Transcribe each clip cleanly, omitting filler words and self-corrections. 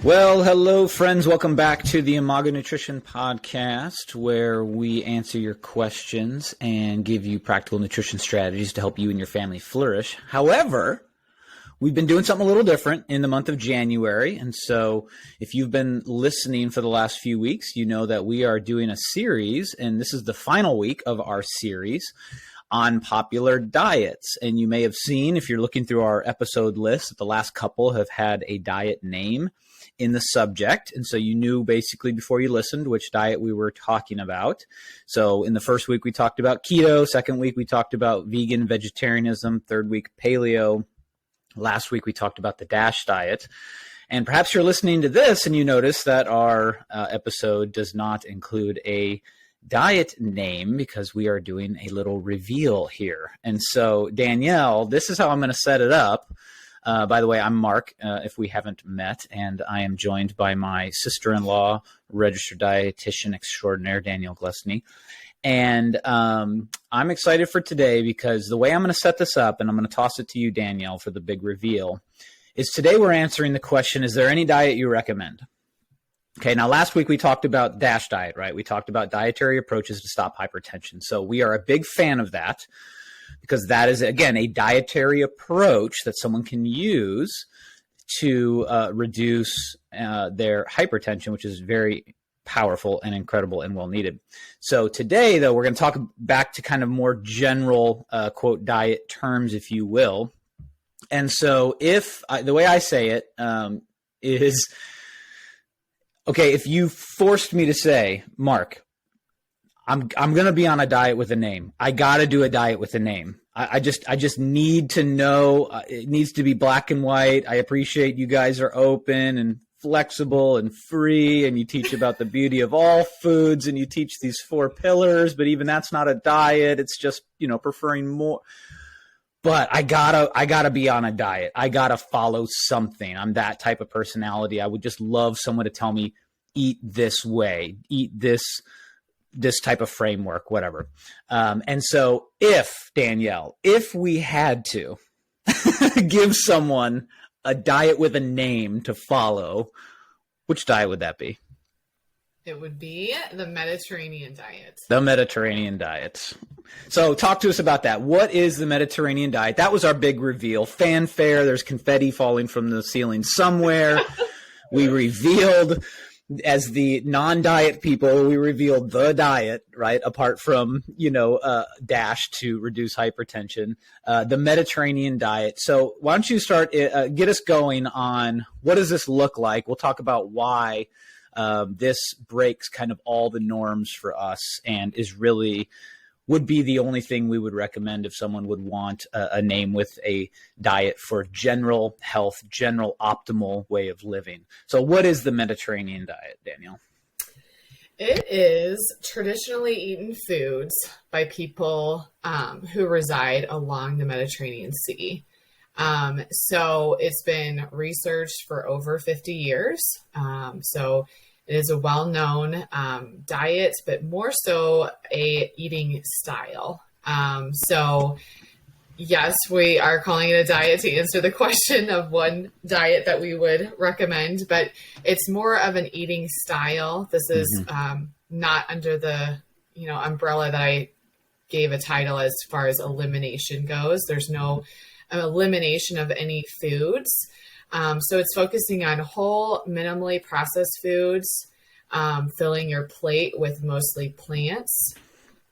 Well, hello, friends. Welcome back to the Imago Nutrition Podcast, where we answer your questions and give you practical nutrition strategies to help you and your family flourish. However, we've been doing something a little different in the month of January. And so if you've been listening for the last few weeks, you know that we are doing a series, and this is the final week of our series on popular diets. And you may have seen, if you're looking through our episode list, that the last couple have had a diet name in the subject. And so you knew basically before you listened which diet we were talking about. So in the first week, we talked about keto. Second week, we talked about vegan vegetarianism. Third week, paleo. Last week, we talked about the DASH diet. And perhaps you're listening to this and you notice that our episode does not include a diet name because we are doing a little reveal here. And so, Danielle, this is how I'm going to set it up. By the way, I'm Mark, if we haven't met, and I am joined by my sister-in-law, registered dietitian extraordinaire, Danielle Glesney. And I'm excited for today because the way I'm going to set this up, and I'm going to toss it to you, Danielle, for the big reveal, is today we're answering the question, is there any diet you recommend? Okay, now last week we talked about DASH diet, right? We talked about dietary approaches to stop hypertension. So we are a big fan of that, because that is, again, a dietary approach that someone can use to reduce their hypertension, which is very powerful and incredible and well needed. So today, though, we're going to talk back to kind of more general, quote, diet terms, if you will. And so the way I say it is, okay, if you forced me to say, Mark, I'm going to be on a diet with a name. I got to do a diet with a name. I just need to know. It needs to be black and white. I appreciate you guys are open and flexible and free, and you teach about the beauty of all foods, and you teach these 4 pillars, but even that's not a diet. It's just, preferring more. But I gotta be on a diet. I gotta follow something. I'm that type of personality. I would just love someone to tell me, eat this way, eat this type of framework, whatever. And so Danielle, if we had to give someone a diet with a name to follow, which diet would that be? It would be the Mediterranean diet. The Mediterranean diet. So talk to us about that. What is the Mediterranean diet? That was our big reveal. Fanfare. There's confetti falling from the ceiling somewhere. We revealed, as the non-diet people, we revealed the diet, right? Apart from, DASH to reduce hypertension, the Mediterranean diet. So why don't you start, get us going on what does this look like? We'll talk about why this breaks kind of all the norms for us and would be the only thing we would recommend if someone would want a name with a diet for general health, general optimal way of living. So what is the Mediterranean diet, Danielle? It is traditionally eaten foods by people who reside along the Mediterranean Sea. So it's been researched for over 50 years. So it is a well-known diet, but more so a eating style. So yes, we are calling it a diet to answer the question of one diet that we would recommend, but it's more of an eating style. This is not under the umbrella that I gave a title as far as elimination goes. There's no elimination of any foods. So it's focusing on whole, minimally processed foods, filling your plate with mostly plants,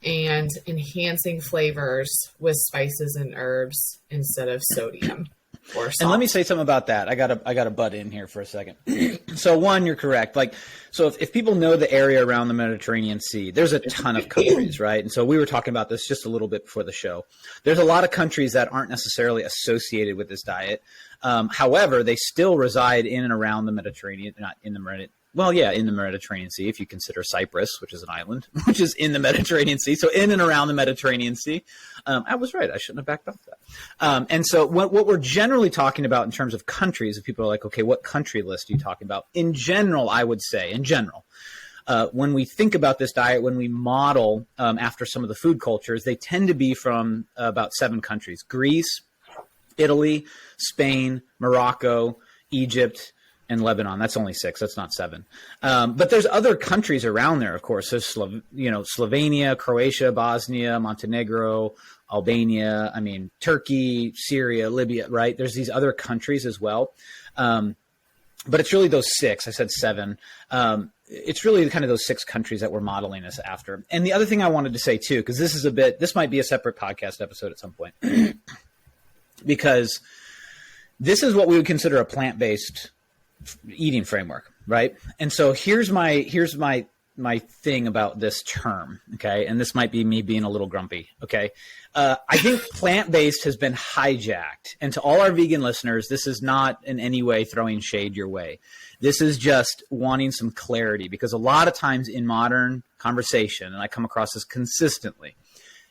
and enhancing flavors with spices and herbs instead of sodium or salt. And let me say something about that. I gotta butt in here for a second. So one, you're correct. So if people know the area around the Mediterranean Sea, there's a ton of countries, right? And so we were talking about this just a little bit before the show. There's a lot of countries that aren't necessarily associated with this diet. However, they still reside in and around the Mediterranean, not in the Mediterranean. Well, yeah, in the Mediterranean Sea, if you consider Cyprus, which is an island, which is in the Mediterranean Sea. So in and around the Mediterranean Sea. I was right. I shouldn't have backed off that. And so what we're generally talking about in terms of countries, if people are like, okay, what country list are you talking about? In general, I would say, when we think about this diet, when we model after some of the food cultures, they tend to be from about 7 countries: Greece, Italy, Spain, Morocco, Egypt, and Lebanon. That's only 6. That's not 7. But there's other countries around there, of course. There's, Slovenia, Croatia, Bosnia, Montenegro, Albania, Turkey, Syria, Libya, right? There's these other countries as well. But it's really those 6. I said 7. It's really kind of those 6 countries that we're modeling this after. And the other thing I wanted to say too, because this might be a separate podcast episode at some point, because this is what we would consider a plant-based eating framework, right? And so here's my thing about this term, okay? And this might be me being a little grumpy, okay? I think plant-based has been hijacked. And to all our vegan listeners, this is not in any way throwing shade your way. This is just wanting some clarity, because a lot of times in modern conversation, and I come across this consistently,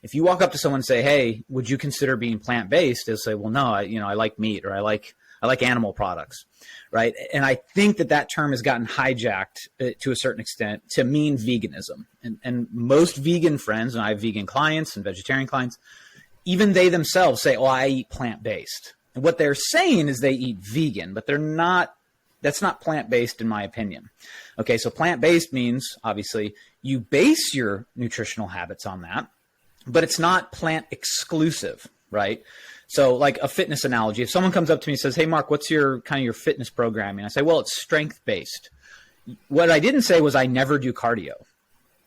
if you walk up to someone and say, hey, would you consider being plant-based? They'll say, well, no, I like meat, or I like animal products, right? And I think that term has gotten hijacked to a certain extent to mean veganism. And most vegan friends, and I have vegan clients and vegetarian clients, even they themselves say, oh, I eat plant-based. And what they're saying is they eat vegan, but that's not plant-based in my opinion. Okay, so plant-based means, obviously, you base your nutritional habits on that, but it's not plant exclusive, right? So like a fitness analogy, if someone comes up to me and says, hey, Mark, what's your fitness programming? I say, well, it's strength-based. What I didn't say was I never do cardio,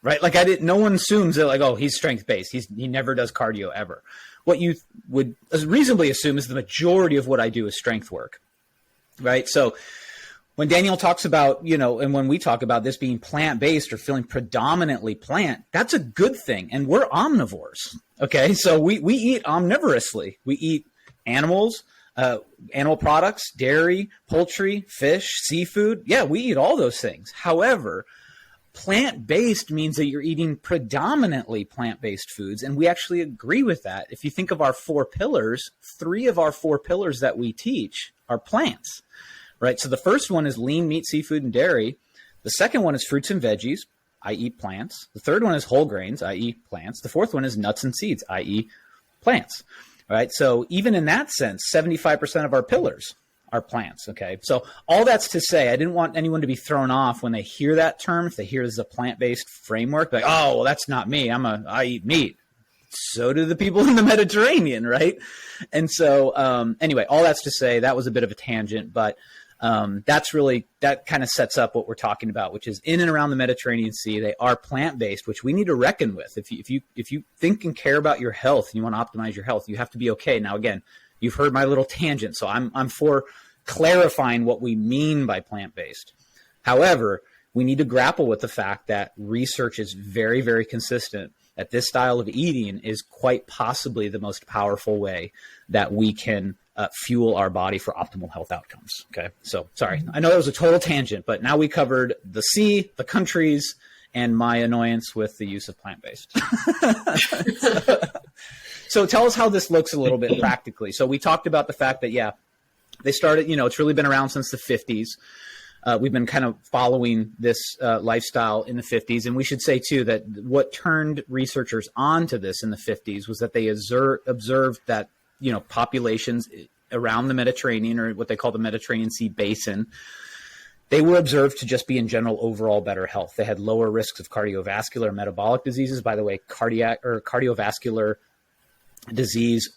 right? Like no one assumes that like, oh, he's strength-based. He never does cardio ever. What you would reasonably assume is the majority of what I do is strength work, right? So when Danielle talks about, and when we talk about this being plant-based or feeling predominantly plant, that's a good thing. And we're omnivores. Okay. So we eat omnivorously. We eat animals, animal products, dairy, poultry, fish, seafood. Yeah, we eat all those things. However, plant-based means that you're eating predominantly plant-based foods. And we actually agree with that. If you think of our 4 pillars, 3 of our 4 pillars that we teach are plants. Right. So the first one is lean meat, seafood, and dairy. The second one is fruits and veggies, i.e. plants. The third one is whole grains, i.e. plants. The fourth one is nuts and seeds, i.e. plants. All right. So even in that sense, 75% of our pillars are plants. Okay. So all that's to say, I didn't want anyone to be thrown off when they hear that term. If they hear this is a plant-based framework, like, oh, well, that's not me. I eat meat. So do the people in the Mediterranean. Right. And so anyway, all that's to say that was a bit of a tangent, but that kind of sets up what we're talking about, which is in and around the Mediterranean Sea. They are plant-based, which we need to reckon with. If you think and care about your health and you want to optimize your health, you have to be okay. Now, again, you've heard my little tangent, so I'm for clarifying what we mean by plant-based. However, we need to grapple with the fact that research is very, very consistent that this style of eating is quite possibly the most powerful way that we can fuel our body for optimal health outcomes. Okay. So sorry, I know that was a total tangent, but now we covered the sea, the countries, and my annoyance with the use of plant-based. So tell us how this looks a little bit practically. So we talked about the fact that, yeah, they started, it's really been around since the 50s. We've been kind of following this lifestyle in the 50s. And we should say, too, that what turned researchers onto this in the 50s was that they observed that, populations around the Mediterranean, or what they call the Mediterranean Sea Basin, they were observed to just be in general overall better health. They had lower risks of cardiovascular and metabolic diseases. By the way, cardiovascular disease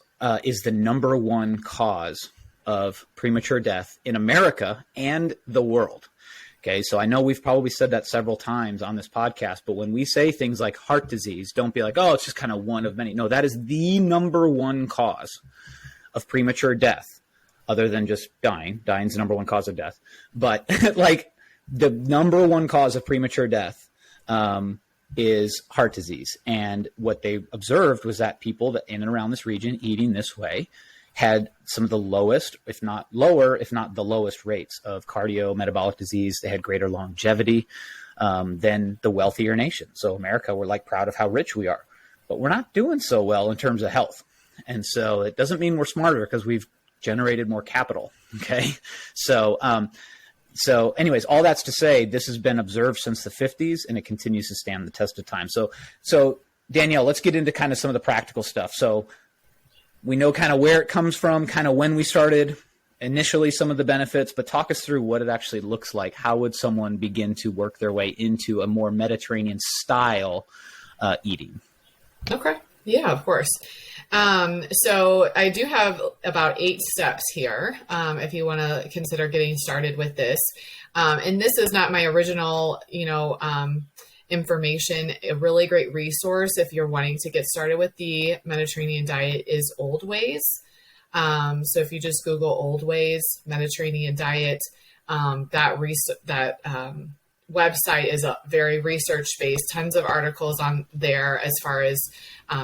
is the number 1 cause of premature death in America and the world. Okay, so I know we've probably said that several times on this podcast, but when we say things like heart disease, don't be like, oh, it's just kind of one of many. No, that is the number 1 cause of premature death, other than just dying. Dying's the number 1 cause of death. But like the number 1 cause of premature death is heart disease. And what they observed was that people that in and around this region eating this way had some of the lowest, if not lower, if not the lowest rates of cardiometabolic disease. They had greater longevity than the wealthier nation. So America, we're like proud of how rich we are, but we're not doing so well in terms of health. And so it doesn't mean we're smarter because we've generated more capital. Okay. So anyways, all that's to say, this has been observed since the 50s and it continues to stand the test of time. So Danielle, let's get into kind of some of the practical stuff. So we know kind of where it comes from, kind of when we started initially some of the benefits, but talk us through what it actually looks like. How would someone begin to work their way into a more Mediterranean style eating? Okay. Yeah, of course. So I do have about 8 steps here if you want to consider getting started with this. And this is not my original, information. A really great resource if you're wanting to get started with the Mediterranean diet is Old Ways. So if you just Google Old Ways, Mediterranean diet, that website is very research-based, tons of articles on there as far as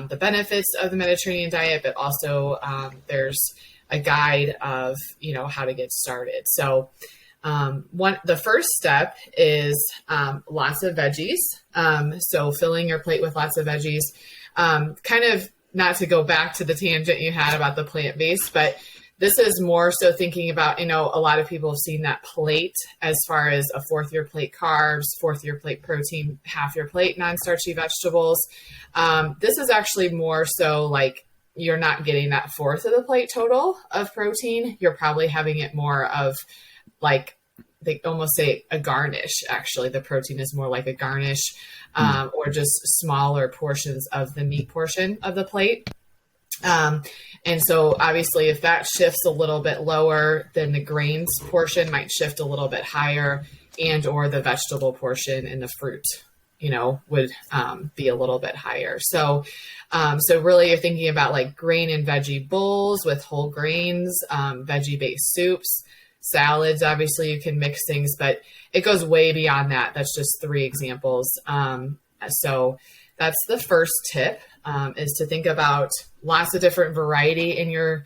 the benefits of the Mediterranean diet, but also there's a guide of, how to get started. So the first step is lots of veggies. So filling your plate with lots of veggies, kind of not to go back to the tangent you had about the plant-based, but this is more so thinking about, a lot of people have seen that plate as far as a fourth of your plate carbs, fourth of your plate protein, half your plate non-starchy vegetables. This is actually more so like you're not getting that fourth of the plate total of protein. You're probably having it more of like, they almost say a garnish. Actually, the protein is more like a garnish or just smaller portions of the meat portion of the plate. And so obviously if that shifts a little bit lower, then the grains portion might shift a little bit higher, and or the vegetable portion and the fruit, would be a little bit higher. So really you're thinking about like grain and veggie bowls with whole grains, veggie-based soups, salads. Obviously you can mix things, but it goes way beyond that. That's just 3 examples. So that's the first tip, is to think about lots of different variety in your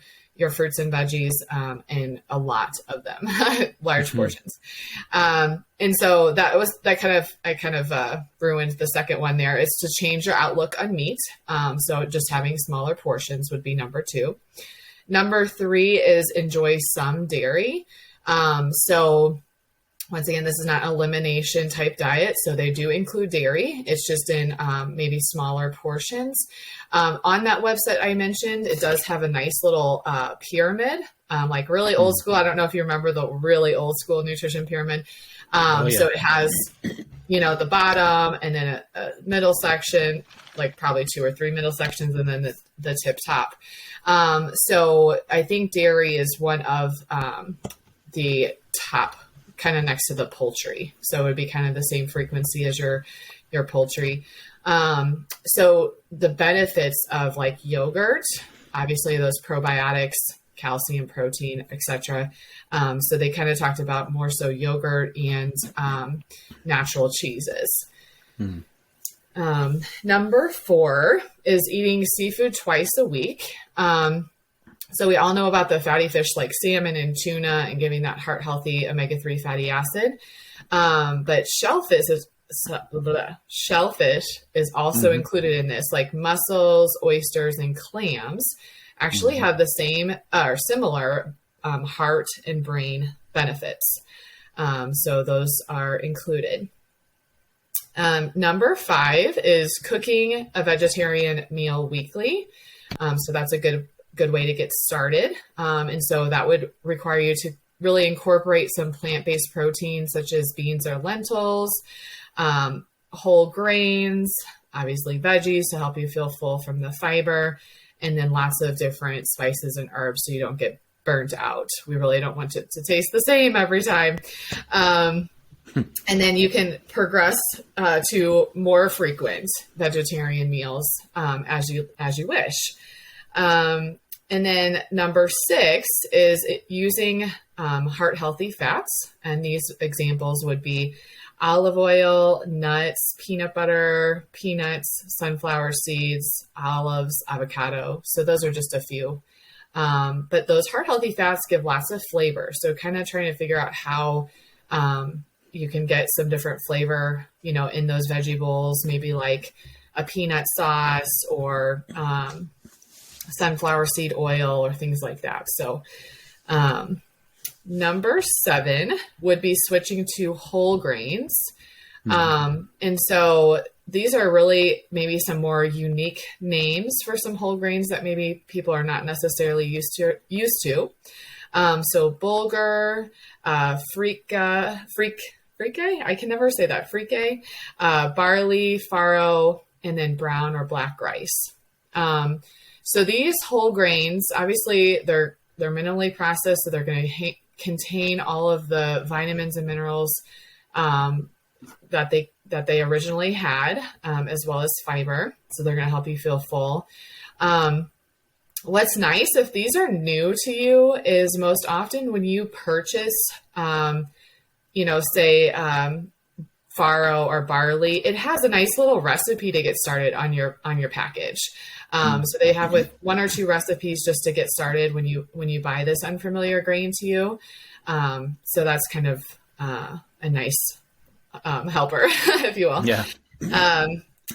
fruits and veggies, and a lot of them, large portions. And so I kind of ruined the second one there, is to change your outlook on meat. So just having smaller portions would be number 2. Number 3 is enjoy some dairy. So once again, this is not an elimination type diet, so they do include dairy. It's just in maybe smaller portions. On that website I mentioned, it does have a nice little pyramid, like really old school. I don't know if you remember the really old school nutrition pyramid. So it has, the bottom and then a middle section, like probably 2 or 3 middle sections, and then the tip top. So I think dairy is one of the top, kind of next to the poultry. So it would be kind of the same frequency as your poultry. So the benefits of like yogurt, obviously those probiotics, calcium, protein, etc. So they kind of talked about more so yogurt and natural cheeses. Number 4 is eating seafood twice a week. So we all know about the fatty fish like salmon and tuna and giving that heart healthy omega-3 fatty acid. But shellfish is also included in this, like mussels, oysters, and clams actually have the same or similar heart and brain benefits. So those are included. Number 5 is cooking a vegetarian meal weekly. So that's a good way to get started. And so that would require you to really incorporate some plant-based proteins such as beans or lentils, whole grains, obviously veggies to help you feel full from the fiber, and then lots of different spices and herbs so you don't get burnt out. We really don't want it to taste the same every time. And then you can progress to more frequent vegetarian meals as you wish. And then number 6 is using heart healthy fats. And these examples would be olive oil, nuts, peanut butter, peanuts, sunflower seeds, olives, avocado. So those are just a few. But those heart healthy fats give lots of flavor. So kind of trying to figure out how you can get some different flavor, in those veggie bowls, maybe like a peanut sauce or sunflower seed oil or things like that. So number 7 would be switching to whole grains. And so these are really maybe some more unique names for some whole grains that maybe people are not necessarily used to. So bulgur, frike, I can never say that, frike, barley, farro, and then brown or black rice. So these whole grains, obviously they're minimally processed, so they're going to contain all of the vitamins and minerals that they originally had, as well as fiber. So they're going to help you feel full. What's nice, if these are new to you, is most often when you purchase, say farro or barley, it has a nice little recipe to get started on your package. So they have with 1 or 2 recipes just to get started when you buy this unfamiliar grain to you. So that's kind of a nice helper, if you will. Yeah.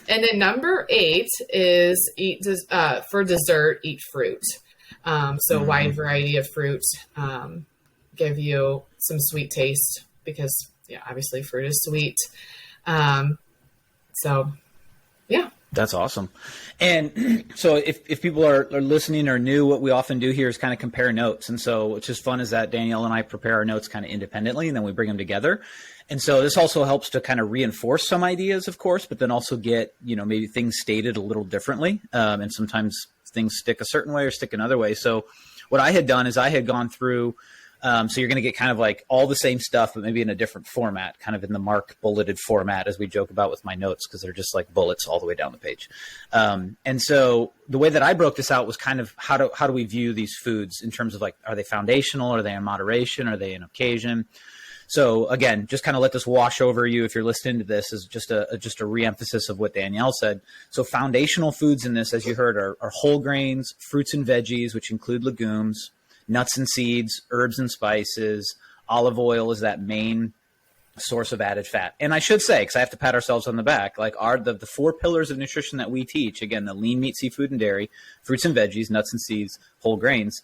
And then number 8 is for dessert, eat fruit. So a wide variety of fruit, give you some sweet taste because obviously fruit is sweet. That's awesome. And so if people are listening or new, what we often do here is kind of compare notes. And so what's just fun is that Danielle and I prepare our notes kind of independently, and then we bring them together. And so this also helps to kind of reinforce some ideas, of course, but then also get, maybe things stated a little differently. And sometimes things stick a certain way or stick another way. So what I had done is I had gone through, so you're going to get kind of like all the same stuff, but maybe in a different format, kind of in the mark bulleted format, as we joke about with my notes, because they're just like bullets all the way down the page. And so the way that I broke this out was kind of how do we view these foods in terms of like, are they foundational? Are they in moderation? Are they an occasion? So again, just kind of let this wash over you if you're listening to this, is just a reemphasis of what Danielle said. So foundational foods in this, as you heard, are whole grains, fruits and veggies, which include legumes, nuts and seeds, herbs and spices. Olive oil is that main source of added fat. And I should say, because I have to pat ourselves on the back, like the 4 pillars of nutrition that we teach, again, the lean meat, seafood, and dairy, fruits and veggies, nuts and seeds, whole grains.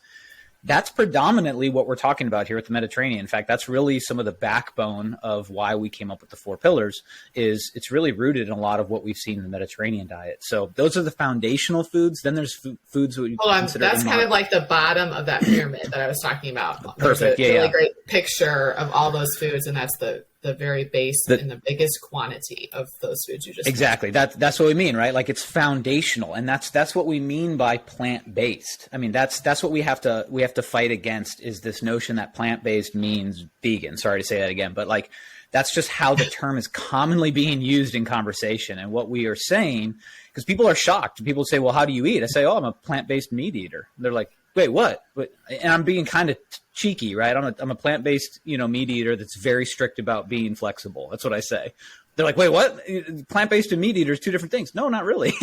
That's predominantly what we're talking about here at the Mediterranean. In fact, that's really some of the backbone of why we came up with the 4 pillars. Is it's really rooted in a lot of what we've seen in the Mediterranean diet. So those are the foundational foods. Then there's foods that you consider. That's kind of like the bottom of that pyramid that I was talking about. Perfect. There's a really great picture of all those foods, and that's the very base and the biggest quantity of those foods you just exactly mentioned. That's what we mean, right? Like it's foundational, and that's what we mean by plant-based. I mean, that's what we have to fight against, is this notion that plant-based means vegan. Sorry to say that again, but like that's just how the term is commonly being used in conversation. And what we are saying, because people are shocked. People say, well, how do you eat? I say, oh, I'm a plant-based meat eater. They're like, wait, what? And I'm being kind of cheeky, right? I'm a plant-based, meat eater that's very strict about being flexible. That's what I say. They're like, wait, what? Plant-based and meat eaters, 2 different things. No, not really.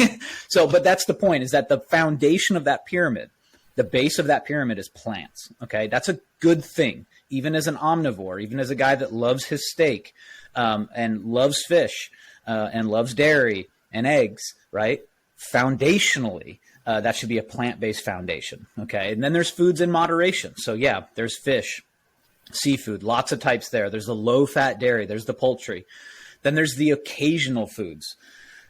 But that's the point, is that the foundation of that pyramid, the base of that pyramid, is plants. Okay. That's a good thing. Even as an omnivore, even as a guy that loves his steak, and loves fish, and loves dairy and eggs, right? Foundationally, that should be a plant-based foundation. Okay. And then there's foods in moderation. So yeah, there's fish, seafood, lots of types there. There's the low-fat dairy. There's the poultry. Then there's the occasional foods,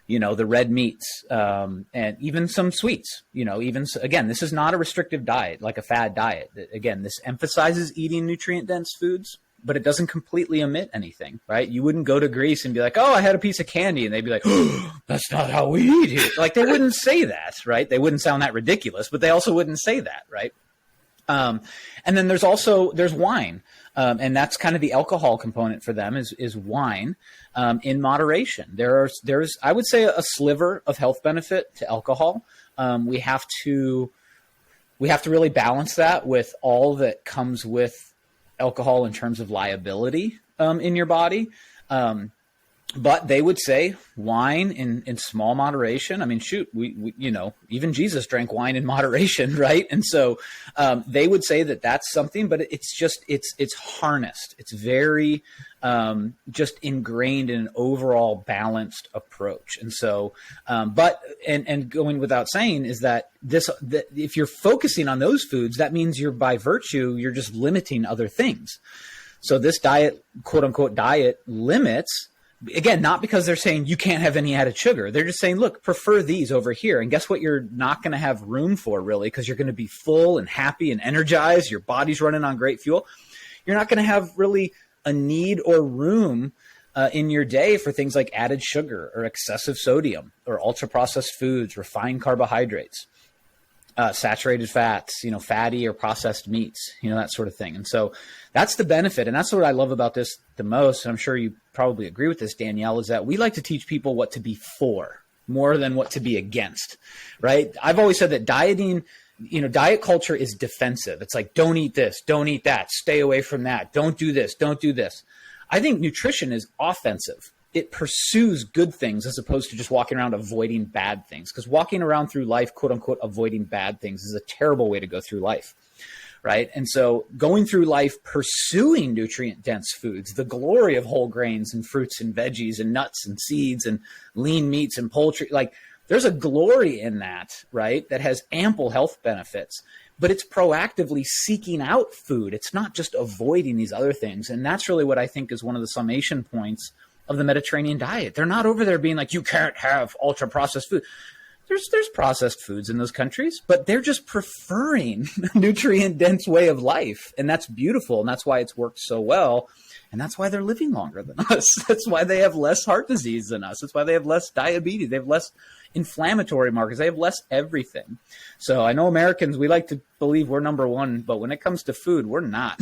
the red meats, and even some sweets, again, this is not a restrictive diet, like a fad diet. Again, this emphasizes eating nutrient-dense foods, but it doesn't completely omit anything, right? You wouldn't go to Greece and be like, oh, I had a piece of candy. And they'd be like, oh, that's not how we eat here. Like they wouldn't say that, right? They wouldn't sound that ridiculous, but they also wouldn't say that, right? And then there's wine. And that's kind of the alcohol component for them is wine, in moderation. There's, I would say, a sliver of health benefit to alcohol. We have to really balance that with all that comes with alcohol in terms of liability, in your body. But they would say wine in small moderation. I mean, shoot, we even Jesus drank wine in moderation, right? And so they would say that that's something, but it's harnessed. It's very just ingrained in an overall balanced approach. And so, but going without saying is that if you're focusing on those foods, that means by virtue, you're just limiting other things. So this diet, quote unquote diet, limits again, not because they're saying you can't have any added sugar. They're just saying, look, prefer these over here. And guess what? You're not going to have room for really, because you're going to be full and happy and energized. Your body's running on great fuel. You're not going to have really a need or room in your day for things like added sugar or excessive sodium or ultra processed foods, refined carbohydrates, saturated fats, fatty or processed meats, that sort of thing. And so that's the benefit. And that's what I love about this the most. And I'm sure you probably agree with this, Danielle, is that we like to teach people what to be for more than what to be against, right? I've always said that dieting, diet culture is defensive. It's like, don't eat this, don't eat that, stay away from that, don't do this, don't do this. I think nutrition is offensive. It pursues good things as opposed to just walking around avoiding bad things. Because walking around through life, quote unquote, avoiding bad things is a terrible way to go through life, right? And so going through life pursuing nutrient-dense foods, the glory of whole grains and fruits and veggies and nuts and seeds and lean meats and poultry, like there's a glory in that, right? That has ample health benefits. But it's proactively seeking out food. It's not just avoiding these other things. And that's really what I think is one of the summation points of the Mediterranean diet. They're not over there being like, you can't have ultra processed food. There's processed foods in those countries, but they're just preferring a nutrient dense way of life. And that's beautiful. And that's why it's worked so well. And that's why they're living longer than us. That's why they have less heart disease than us. That's why they have less diabetes. They have less inflammatory markers. They have less everything. So I know Americans, we like to believe we're number one, but when it comes to food, we're not.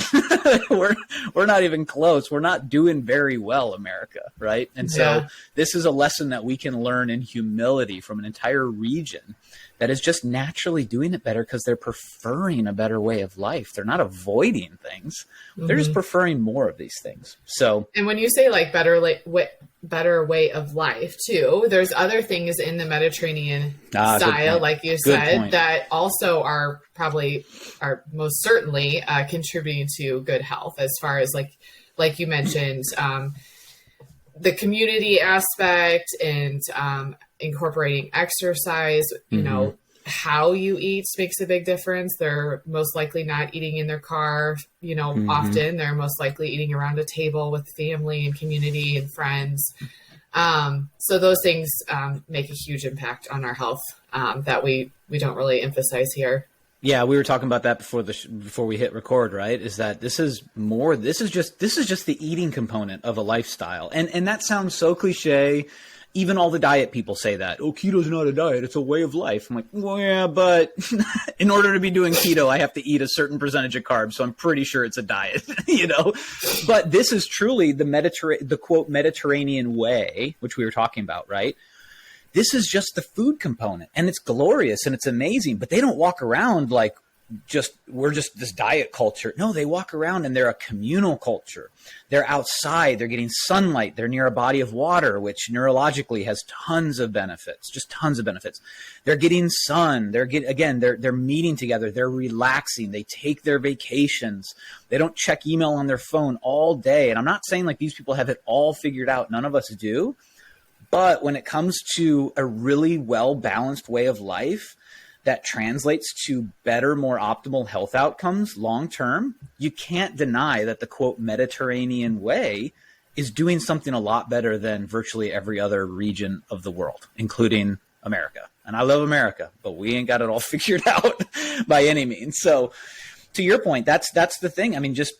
we're not even close. We're not doing very well, America, right? And so this is a lesson that we can learn in humility from an entire region that is just naturally doing it better because they're preferring a better way of life. They're not avoiding things. They're just preferring more of these things. So, and when you say like better way of life too, there's other things in the Mediterranean style, like you said, that also are most certainly contributing to good health, as far as like you mentioned, the community aspect and incorporating exercise, how you eat makes a big difference. They're most likely not eating in their car, often. They're most likely eating around a table with family and community and friends. So those things make a huge impact on our health that we don't really emphasize here. Yeah, we were talking about that before we hit record, right? Is that this is just the eating component of a lifestyle. And that sounds so cliche. Even all the diet people say that. Oh, keto's not a diet, it's a way of life. I'm like, well, yeah, but in order to be doing keto, I have to eat a certain percentage of carbs. So I'm pretty sure it's a diet, But this is truly the quote Mediterranean way, which we were talking about, right? This is just the food component, and it's glorious and it's amazing, but they don't walk around like we're just this diet culture. No, they walk around and they're a communal culture. They're outside, they're getting sunlight, they're near a body of water, which neurologically has tons of benefits, just tons of benefits. They're getting sun, they're meeting together, they're relaxing, they take their vacations, they don't check email on their phone all day. And I'm not saying like these people have it all figured out, none of us do. But when it comes to a really well-balanced way of life that translates to better, more optimal health outcomes long-term, you can't deny that the, quote, Mediterranean way is doing something a lot better than virtually every other region of the world, including America. And I love America, but we ain't got it all figured out by any means. So to your point, that's the thing. I mean, just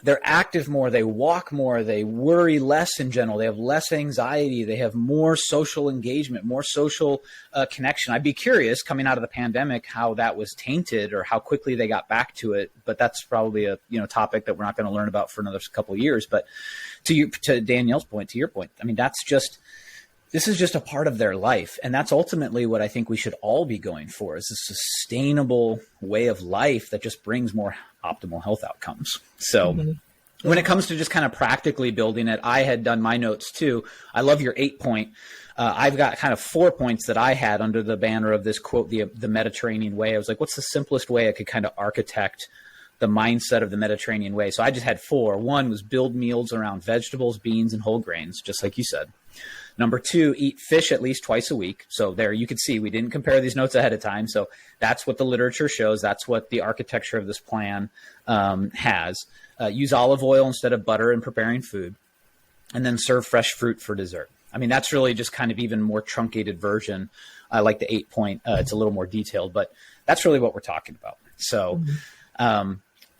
they're active more, they walk more, they worry less in general, they have less anxiety, they have more social engagement, more social connection. I'd be curious coming out of the pandemic how that was tainted or how quickly they got back to it, but that's probably a topic that we're not going to learn about for another couple of years. But to Danielle's point, to your point, I mean, this is just a part of their life. And that's ultimately what I think we should all be going for, is a sustainable way of life that just brings more optimal health outcomes. So when it comes to just kind of practically building it, I had done my notes too. I love your 8-point. I've got kind of 4 points that I had under the banner of this quote, the Mediterranean way. I was like, what's the simplest way I could kind of architect the mindset of the Mediterranean way? So I just had 4. 1 was build meals around vegetables, beans, and whole grains, just like you said. Number 2, eat fish at least twice a week. So there you can see we didn't compare these notes ahead of time. So that's what the literature shows. That's what the architecture of this plan has. Use olive oil instead of butter in preparing food. and then serve fresh fruit for dessert. I mean, that's really just kind of even more truncated version. I like the 8-point. It's a little more detailed, but that's really what we're talking about. So,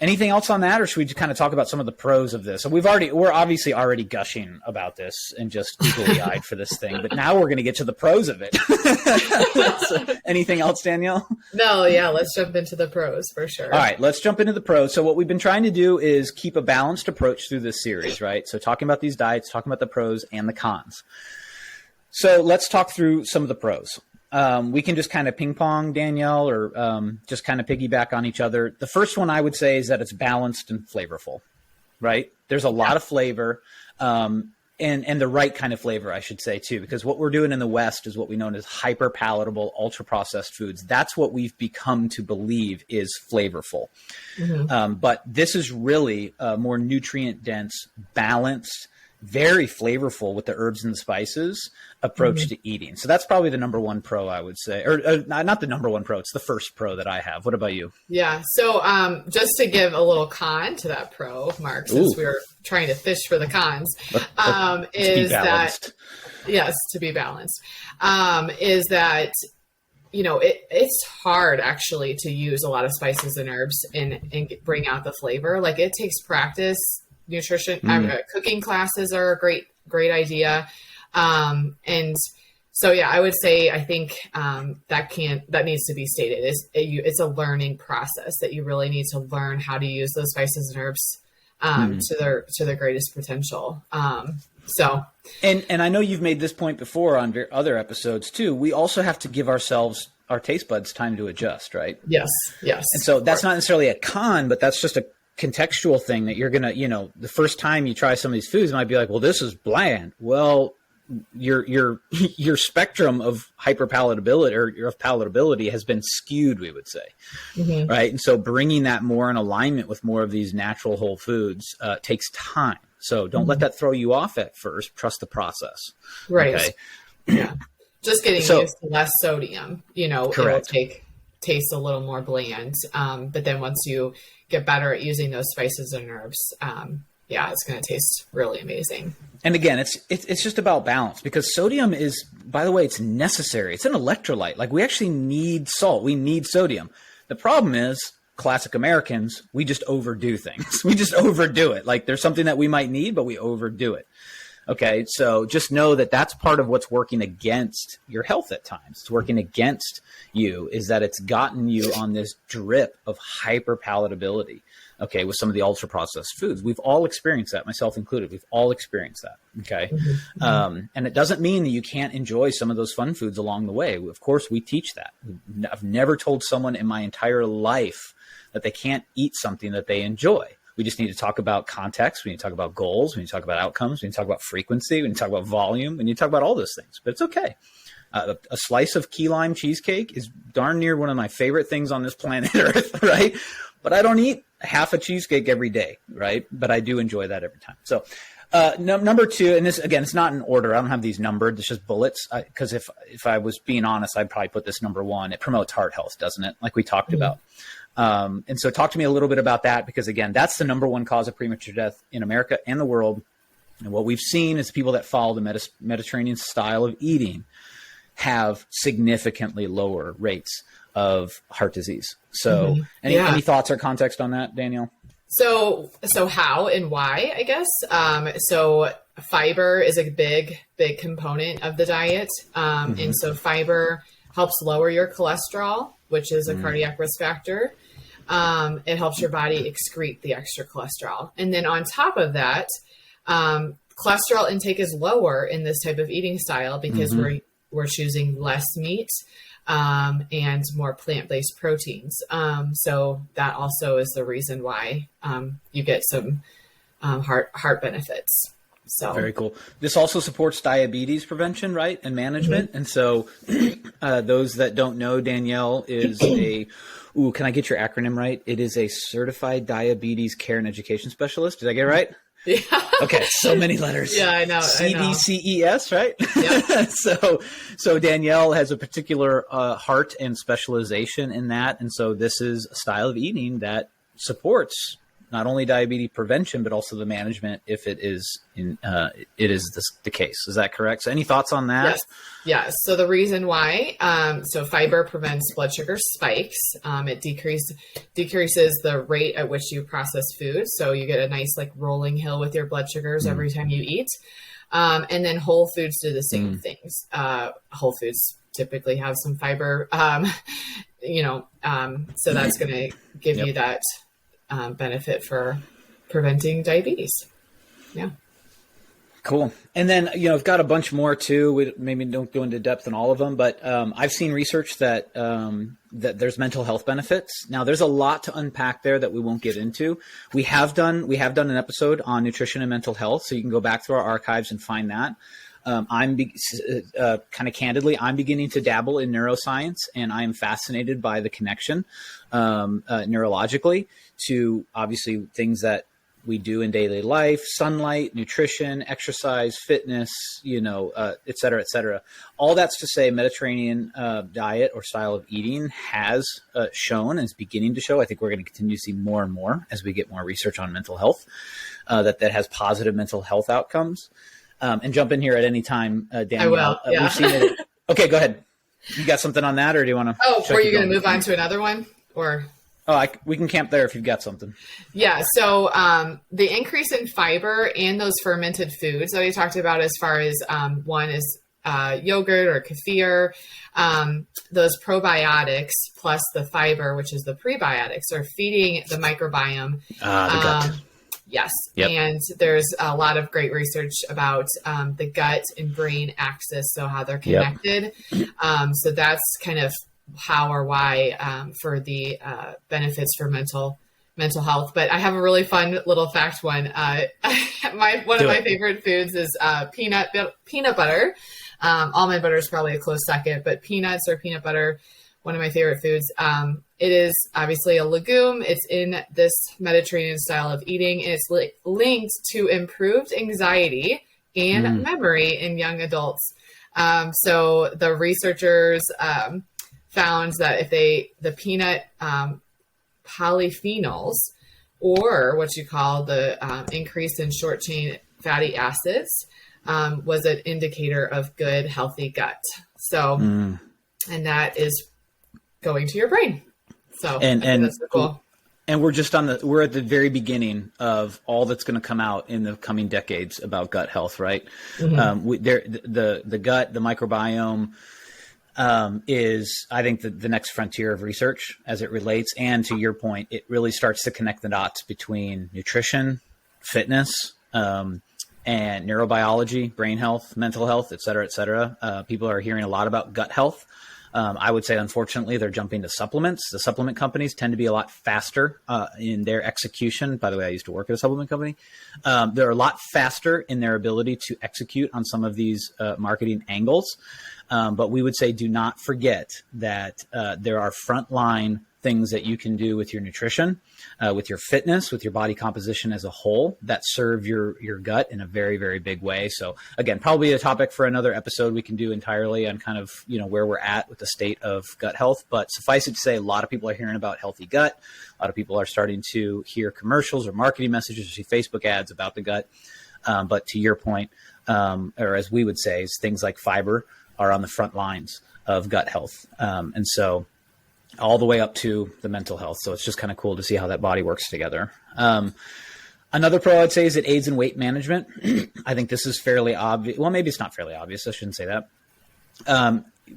anything else on that, or should we just kind of talk about some of the pros of this? So we're obviously already gushing about this and just eagerly eyed for this thing, but now we're going to get to the pros of it. So, anything else, Danielle? No, yeah, let's jump into the pros for sure. All right, let's jump into the pros. So what we've been trying to do is keep a balanced approach through this series, right? So talking about these diets, talking about the pros and the cons. So let's talk through some of the pros. We can just kind of ping pong, Danielle, or just kind of piggyback on each other. The first one I would say is that it's balanced and flavorful, right? There's a lot of flavor, and the right kind of flavor, I should say, too, because what we're doing in the West is what we know as hyper palatable, ultra processed foods. That's what we've become to believe is flavorful. But this is really a more nutrient dense, balanced, very flavorful with the herbs and spices approach to eating. So that's probably the number one pro, I would say, or not the number one pro. It's the first pro that I have. What about you? Yeah. So just to give a little con to that pro, Mark, since we were trying to fish for the cons, is that, yes, to be balanced, is that, you know, it's hard actually to use a lot of spices and herbs and bring out the flavor. Like it takes practice. Nutrition, cooking classes are a great idea. And so, yeah, I would say, I think that needs to be stated. It's a learning process that you really need to learn how to use those spices and herbs to their greatest potential. And I know you've made this point before on other episodes too. We also have to give ourselves, our taste buds, time to adjust, right? Yes. And so that's not necessarily a con, but that's just a contextual thing that you're going to, you know, the first time you try some of these foods, you might be like, well, this is bland. Well, your spectrum of hyperpalatability or of palatability has been skewed, we would say. Right. And so bringing that more in alignment with more of these natural whole foods takes time. So don't let that throw you off at first. Trust the process. Right. Okay? Yeah. Just getting used to less sodium, you know, correct. It will taste a little more bland. But then once you get better at using those spices and herbs, it's going to taste really amazing. And again, it's just about balance, because sodium is, by the way, it's necessary. It's an electrolyte. Like we actually need salt. We need sodium. The problem is, classic Americans, we just overdo things. We just overdo it. Like there's something that we might need, but we overdo it. Okay, so just know that that's part of what's working against your health at times. It's working against you, is that it's gotten you on this drip of hyperpalatability, okay, with some of the ultra-processed foods. We've all experienced that, myself included. We've all experienced that, okay? And it doesn't mean that you can't enjoy some of those fun foods along the way. Of course, we teach that. I've never told someone in my entire life that they can't eat something that they enjoy. We just need to talk about context. We need to talk about goals. We need to talk about outcomes. We need to talk about frequency. We need to talk about volume. We need to talk about all those things, but it's okay. A slice of key lime cheesecake is darn near one of my favorite things on this planet Earth, right? But I don't eat half a cheesecake every day, right? But I do enjoy that every time. So number two, and this, again, it's not in order. I don't have these numbered. It's just bullets. Because if I was being honest, I'd probably put this number one. It promotes heart health, doesn't it? Like we talked about. And so talk to me a little bit about that, because again, that's the number one cause of premature death in America and the world. And what we've seen is people that follow the Mediterranean style of eating have significantly lower rates of heart disease. So any thoughts or context on that, Danielle? So how and why, I guess. So fiber is a big component of the diet. And so fiber helps lower your cholesterol, which is a cardiac risk factor. It helps your body excrete the extra cholesterol. And then on top of that, cholesterol intake is lower in this type of eating style because we're choosing less meat and more plant-based proteins. So that also is the reason why you get some heart benefits. So very cool. This also supports diabetes prevention, right, and management. And so those that don't know, Danielle is can I get your acronym right? It is a certified diabetes care and education specialist. Did I get it right? Yeah. Okay. So many letters. Yeah, I know. CDCES, right? Yeah. So Danielle has a particular heart and specialization in that. And so this is a style of eating that supports not only diabetes prevention, but also the management if it is the case. Is that correct? So any thoughts on that? Yes. Yes. So the reason why, so fiber prevents blood sugar spikes. It decreases the rate at which you process food. So you get a nice like rolling hill with your blood sugars every time you eat. And then whole foods do the same things. Whole foods typically have some fiber, so that's going to give you that benefit for preventing diabetes. Yeah. Cool. And then, I've got a bunch more too. We maybe don't go into depth on all of them, but I've seen research that there's mental health benefits. Now, there's a lot to unpack there that we won't get into. We have done an episode on nutrition and mental health, so you can go back through our archives and find that. Kind of candidly, I'm beginning to dabble in neuroscience, and I am fascinated by the connection neurologically to obviously things that we do in daily life: sunlight, nutrition, exercise, fitness, et cetera, et cetera. All that's to say, Mediterranean diet or style of eating has shown and is beginning to show. I think we're going to continue to see more and more as we get more research on mental health that has positive mental health outcomes. And jump in here at any time, Danielle. I will. Yeah. We've seen it. Okay, go ahead. You got something on that, or do you want to? Oh, were you going to move on to another one, or? Oh, we can camp there if you've got something. Yeah. So the increase in fiber and those fermented foods that we talked about, as far as one is yogurt or kefir, those probiotics plus the fiber, which is the prebiotics, are feeding the microbiome. The gut. Yes. Yep. And there's a lot of great research about the gut and brain axis, so how they're connected. Yep. So that's kind of how or why for the benefits for mental health. But I have a really fun little fact one. One of my favorite foods is peanut butter. Almond butter is probably a close second, but peanuts or peanut butter, one of my favorite foods. It is obviously a legume. It's in this Mediterranean style of eating, and it's linked to improved anxiety and memory in young adults. So the researchers found that if the peanut polyphenols, or what you call the increase in short chain fatty acids, was an indicator of good, healthy gut. So, and that is going to your brain. So and that's cool. And we're at the very beginning of all that's going to come out in the coming decades about gut health, right? Mm-hmm. The gut, the microbiome is, I think, the next frontier of research as it relates. And to your point, it really starts to connect the dots between nutrition, fitness, and neurobiology, brain health, mental health, et cetera, et cetera. People are hearing a lot about gut health. I would say, unfortunately, they're jumping to supplements. The supplement companies tend to be a lot faster in their execution. By the way, I used to work at a supplement company. They're a lot faster in their ability to execute on some of these marketing angles. But we would say, do not forget that there are frontline things that you can do with your nutrition, with your fitness, with your body composition as a whole that serve your gut in a very, very big way. So again, probably a topic for another episode we can do entirely on kind of, where we're at with the state of gut health. But suffice it to say, a lot of people are hearing about healthy gut. A lot of people are starting to hear commercials or marketing messages or see Facebook ads about the gut. But to your point, or as we would say, is things like fiber are on the front lines of gut health. And so all the way up to the mental health. So it's just kind of cool to see how that body works together. Another pro I'd say is it aids in weight management. I think this is fairly obvious. Well, maybe it's not fairly obvious. I shouldn't say that.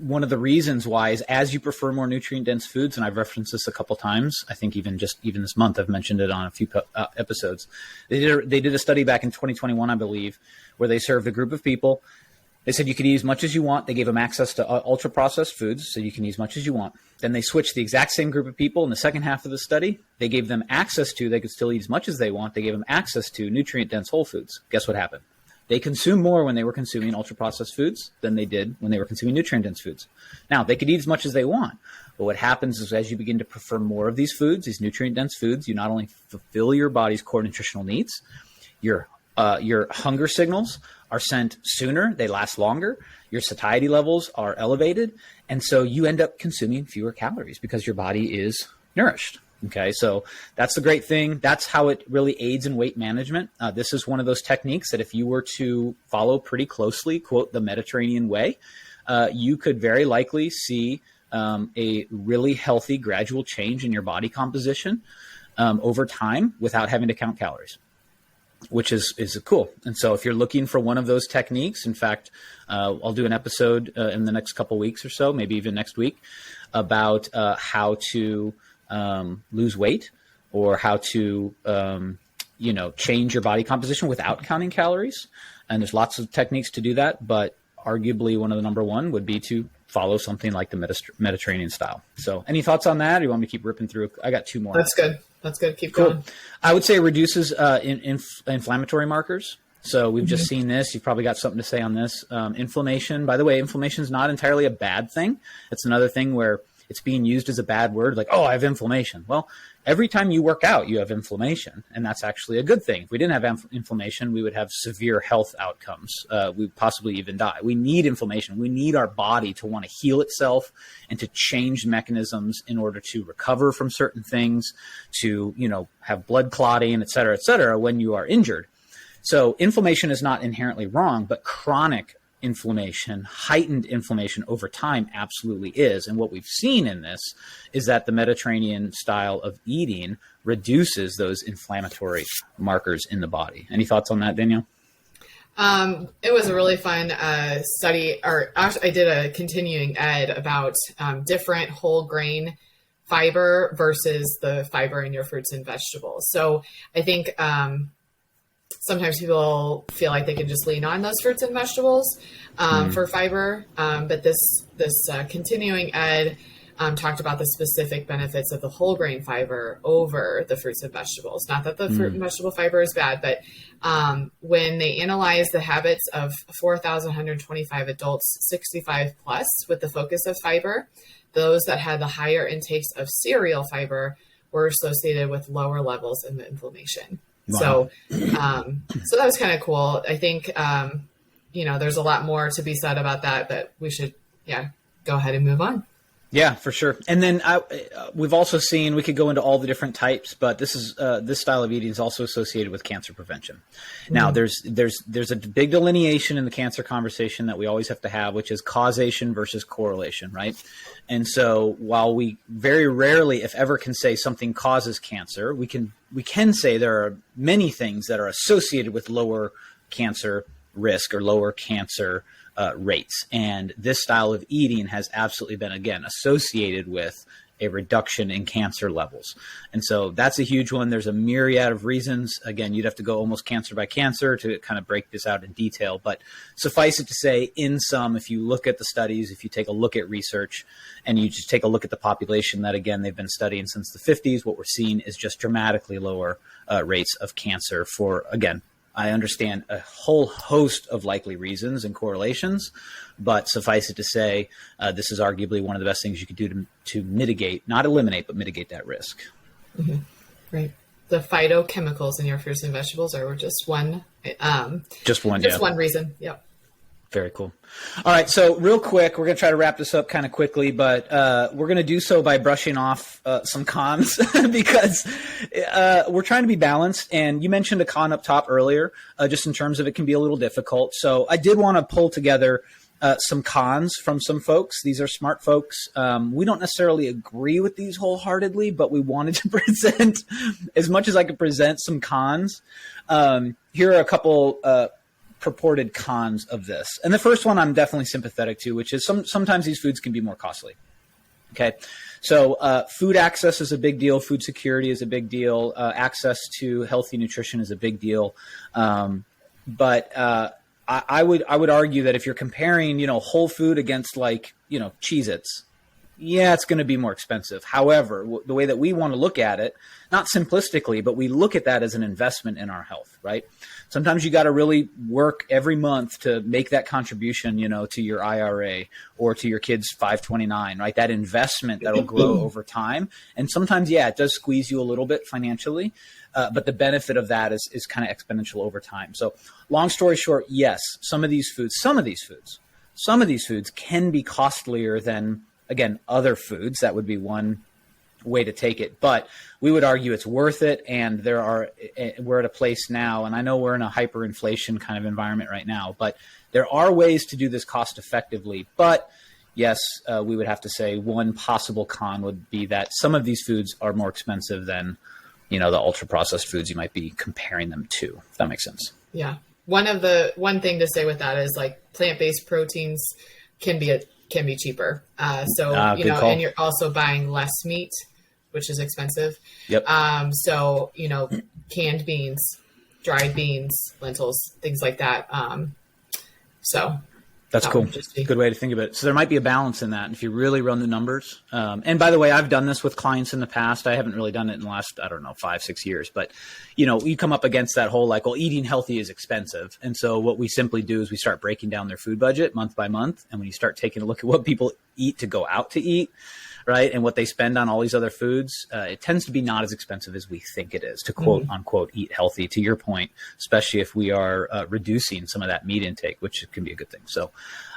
One of the reasons why is as you prefer more nutrient dense foods, and I've referenced this a couple times. I think even this month, I've mentioned it on a few episodes. They did a study back in 2021, I believe, where they served a group of people. They said you could eat as much as you want. They gave them access to ultra processed foods, so you can eat as much as you want. Then they switched the exact same group of people in the second half of the study. They gave them access to, they could still eat as much as they want. They gave them access to nutrient dense whole foods. Guess what happened? They consumed more when they were consuming ultra processed foods than they did when they were consuming nutrient dense foods. Now, they could eat as much as they want. But what happens is as you begin to prefer more of these foods, these nutrient dense foods, you not only fulfill your body's core nutritional needs, your hunger signals are sent sooner, they last longer, your satiety levels are elevated, and so you end up consuming fewer calories because your body is nourished. Okay, so that's the great thing. That's how it really aids in weight management. This is one of those techniques that if you were to follow pretty closely, quote, the Mediterranean way, you could very likely see a really healthy gradual change in your body composition over time without having to count calories, which is cool. And so if you're looking for one of those techniques, in fact, I'll do an episode in the next couple weeks or so, maybe even next week, about how to lose weight or how to, change your body composition without counting calories. And there's lots of techniques to do that, but arguably one of the number one would be to follow something like the Mediterranean style. So any thoughts on that? Or you want me to keep ripping through? I got two more. That's good. Keep cool. going. I would say it reduces inflammatory markers. So we've just seen this. You've probably got something to say on this. Inflammation, by the way, inflammation is not entirely a bad thing. It's another thing where it's being used as a bad word, like, oh, I have inflammation. Well, every time you work out, you have inflammation, and that's actually a good thing. If we didn't have inflammation, we would have severe health outcomes. We'd possibly even die. We need inflammation. We need our body to want to heal itself and to change mechanisms in order to recover from certain things, to, have blood clotting, et cetera, when you are injured. So inflammation is not inherently wrong, but chronic inflammation, heightened inflammation over time absolutely is. And what we've seen in this is that the Mediterranean style of eating reduces those inflammatory markers in the body. Any thoughts on that, Danielle? It was a really fun study, or actually I did a continuing ed about different whole grain fiber versus the fiber in your fruits and vegetables. So I think sometimes people feel like they can just lean on those fruits and vegetables for fiber. But this continuing ed talked about the specific benefits of the whole grain fiber over the fruits and vegetables. Not that the fruit and vegetable fiber is bad, but when they analyzed the habits of 4,125 adults 65 plus with the focus of fiber, those that had the higher intakes of cereal fiber were associated with lower levels of inflammation. Wow. So that was kind of cool. I think, there's a lot more to be said about that, but we should, go ahead and move on. Yeah, for sure. And then we've also seen, we could go into all the different types, but this style of eating is also associated with cancer prevention. Now, there's a big delineation in the cancer conversation that we always have to have, which is causation versus correlation, right? And so while we very rarely, if ever, can say something causes cancer, we can say there are many things that are associated with lower cancer risk or lower cancer rates. And this style of eating has absolutely been, again, associated with a reduction in cancer levels. And so that's a huge one. There's a myriad of reasons. Again, you'd have to go almost cancer by cancer to kind of break this out in detail. But suffice it to say, in sum, if you look at the studies, if you take a look at research, and you just take a look at the population that, again, they've been studying since the 50s, what we're seeing is just dramatically lower rates of cancer for, again, I understand a whole host of likely reasons and correlations, but suffice it to say, this is arguably one of the best things you could do to mitigate, not eliminate, but mitigate that risk. Mm-hmm. Right. The phytochemicals in your fruits and vegetables are just one. Just one reason. Yep. Very cool. All right. So real quick, we're going to try to wrap this up kind of quickly, but we're going to do so by brushing off some cons because we're trying to be balanced. And you mentioned a con up top earlier, just in terms of it can be a little difficult. So I did want to pull together some cons from some folks. These are smart folks. We don't necessarily agree with these wholeheartedly, but we wanted to present as much as I could present some cons. Here are a couple purported cons of this. And the first one I'm definitely sympathetic to, which is sometimes these foods can be more costly. Okay. So food access is a big deal. Food security is a big deal. Access to healthy nutrition is a big deal. But I would argue that if you're comparing, whole food against Cheez-Its, it's going to be more expensive. However, the way that we want to look at it, not simplistically, but we look at that as an investment in our health, right? Sometimes you got to really work every month to make that contribution, to your IRA or to your kid's 529, right? That investment that'll grow over time. And sometimes, it does squeeze you a little bit financially, but the benefit of that is kind of exponential over time. So long story short, yes, some of these foods can be costlier than, again, other foods. That would be one way to take it. But we would argue it's worth it. And we're at a place now, and I know we're in a hyperinflation kind of environment right now, but there are ways to do this cost effectively. But yes, we would have to say one possible con would be that some of these foods are more expensive than, the ultra processed foods you might be comparing them to, if that makes sense. Yeah. One thing to say with that is like plant-based proteins can be cheaper. And you're also buying less meat, which is expensive. Yep. So, canned beans, dried beans, lentils, things like that. That's cool. Good way to think of it. So there might be a balance in that. And if you really run the numbers, and by the way, I've done this with clients in the past. I haven't really done it in the last, 5-6 years, but you come up against that whole, like, well, eating healthy is expensive. And so what we simply do is we start breaking down their food budget month by month. And when you start taking a look at what people eat to go out to eat, right, and what they spend on all these other foods, it tends to be not as expensive as we think it is to quote unquote eat healthy, to your point, especially if we are reducing some of that meat intake, which can be a good thing. So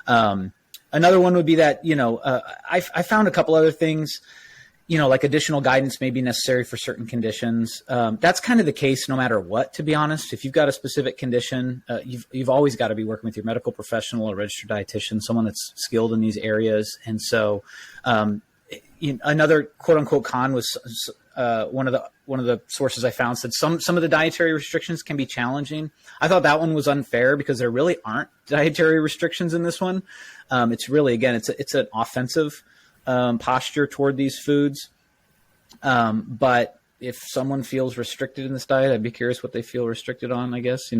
another one would be that, I found a couple other things, like additional guidance may be necessary for certain conditions. That's kind of the case no matter what, to be honest. If you've got a specific condition, you've always got to be working with your medical professional or registered dietitian, someone that's skilled in these areas. And so another quote unquote con was one of the sources I found said some of the dietary restrictions can be challenging. I thought that one was unfair because there really aren't dietary restrictions in this one. It's really, again, it's an offensive posture toward these foods. But if someone feels restricted in this diet, I'd be curious what they feel restricted on, I guess,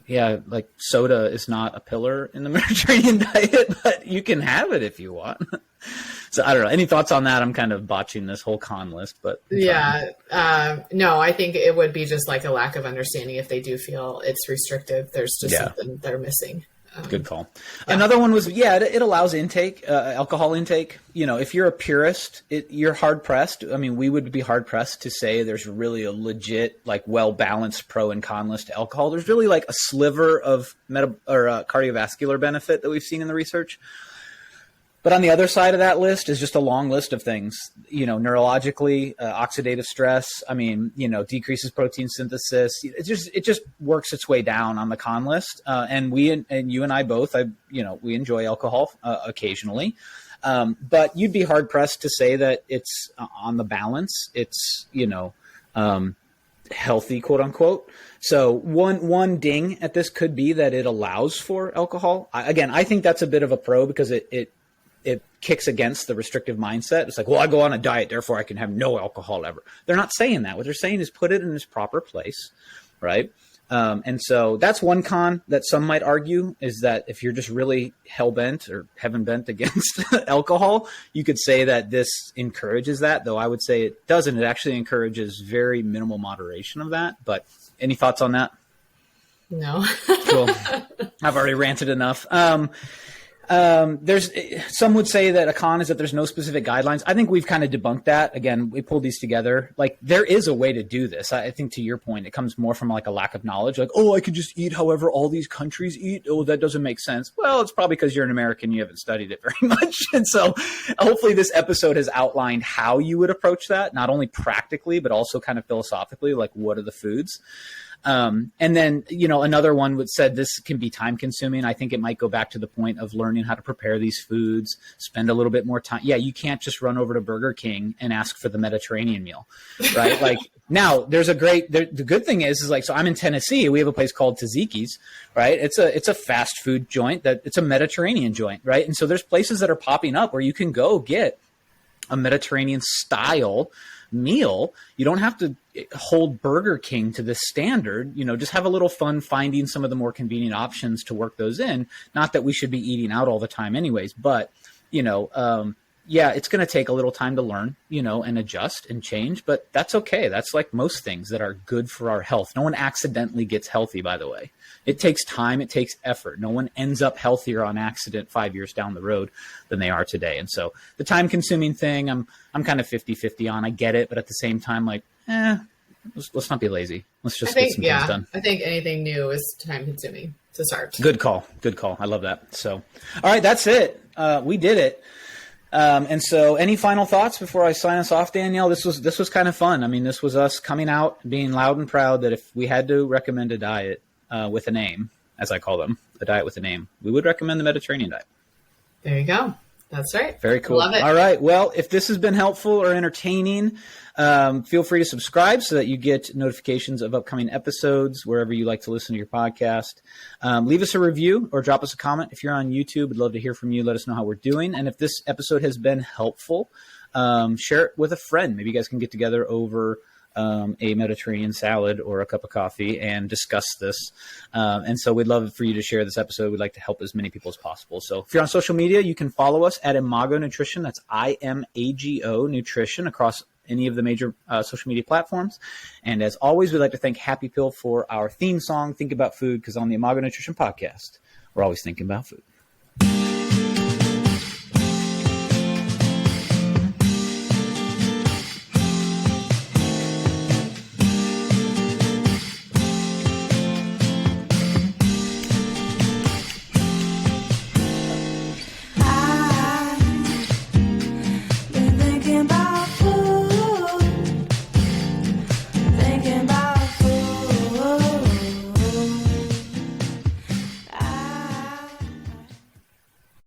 yeah, like soda is not a pillar in the Mediterranean diet, but you can have it if you want. So I don't know. Any thoughts on that? I'm kind of botching this whole con list, but yeah, no, I think it would be just like a lack of understanding if they do feel it's restrictive. There's just something they're missing. Good call. Yeah. Another one was, it allows intake, alcohol intake. If you're a purist, you're hard pressed. I mean, we would be hard pressed to say there's really a legit, like, well-balanced pro and con list to alcohol. There's really like a sliver of cardiovascular benefit that we've seen in the research. But on the other side of that list is just a long list of things, neurologically, oxidative stress. I mean, decreases protein synthesis. It just works its way down on the con list. And you and I both, we enjoy alcohol occasionally. But you'd be hard pressed to say that it's on the balance. It's, healthy, quote unquote. So one ding at this could be that it allows for alcohol. I think that's a bit of a pro because it kicks against the restrictive mindset. It's like, well, I go on a diet, therefore I can have no alcohol ever. They're not saying that. What they're saying is put it in its proper place, right? And so that's one con that some might argue is that if you're just really hell-bent or heaven-bent against alcohol, you could say that this encourages that, though I would say it doesn't. It actually encourages very minimal moderation of that. But any thoughts on that? No. Cool. I've already ranted enough. There's some would say that a con is that there's no specific guidelines. I think we've kind of debunked that. Again, we pulled these together. Like, there is a way to do this. I think to your point, it comes more from like a lack of knowledge. Like, oh, I could just eat however all these countries eat. Oh, that doesn't make sense. Well, it's probably because you're an American. You haven't studied it very much. And so hopefully this episode has outlined how you would approach that, not only practically, but also kind of philosophically, like what are the foods? And then, another one would said this can be time consuming. I think it might go back to the point of learning how to prepare these foods, spend a little bit more time. Yeah, you can't just run over to Burger King and ask for the Mediterranean meal, right? Like, now there's the good thing is like, so I'm in Tennessee. We have a place called Tzatziki's, right? It's a fast food joint it's a Mediterranean joint, right? And so there's places that are popping up where you can go get a Mediterranean style meal. You don't have to hold Burger King to this standard, just have a little fun finding some of the more convenient options to work those in. Not that we should be eating out all the time anyways, but, it's going to take a little time to learn, and adjust and change, but that's okay. That's like most things that are good for our health. No one accidentally gets healthy, by the way. It takes time. It takes effort. No one ends up healthier on accident 5 years down the road than they are today. And so the time consuming thing, I'm kind of 50-50 on. I get it. But at the same time, like, let's not be lazy. Let's just get some things done. I think anything new is time consuming to start. Good call. I love that. So, all right, that's it. We did it. And so any final thoughts before I sign us off, Danielle? This was kind of fun. I mean, this was us coming out, being loud and proud that if we had to recommend a diet with a name, as I call them, a diet with a name, we would recommend the Mediterranean diet. There you go. That's right. Very cool. Love it. All right. Well, if this has been helpful or entertaining, feel free to subscribe so that you get notifications of upcoming episodes wherever you like to listen to your podcast. Leave us a review or drop us a comment. If you're on YouTube, we'd love to hear from you. Let us know how we're doing. And if this episode has been helpful, share it with a friend. Maybe you guys can get together over a Mediterranean salad or a cup of coffee and discuss this. And so we'd love for you to share this episode. We'd like to help as many people as possible. So if you're on social media, you can follow us at Imago Nutrition. That's IMAGO Nutrition across any of the major social media platforms. And as always, we'd like to thank Happy Pill for our theme song, Think About Food, because on the Imago Nutrition podcast, we're always thinking about food.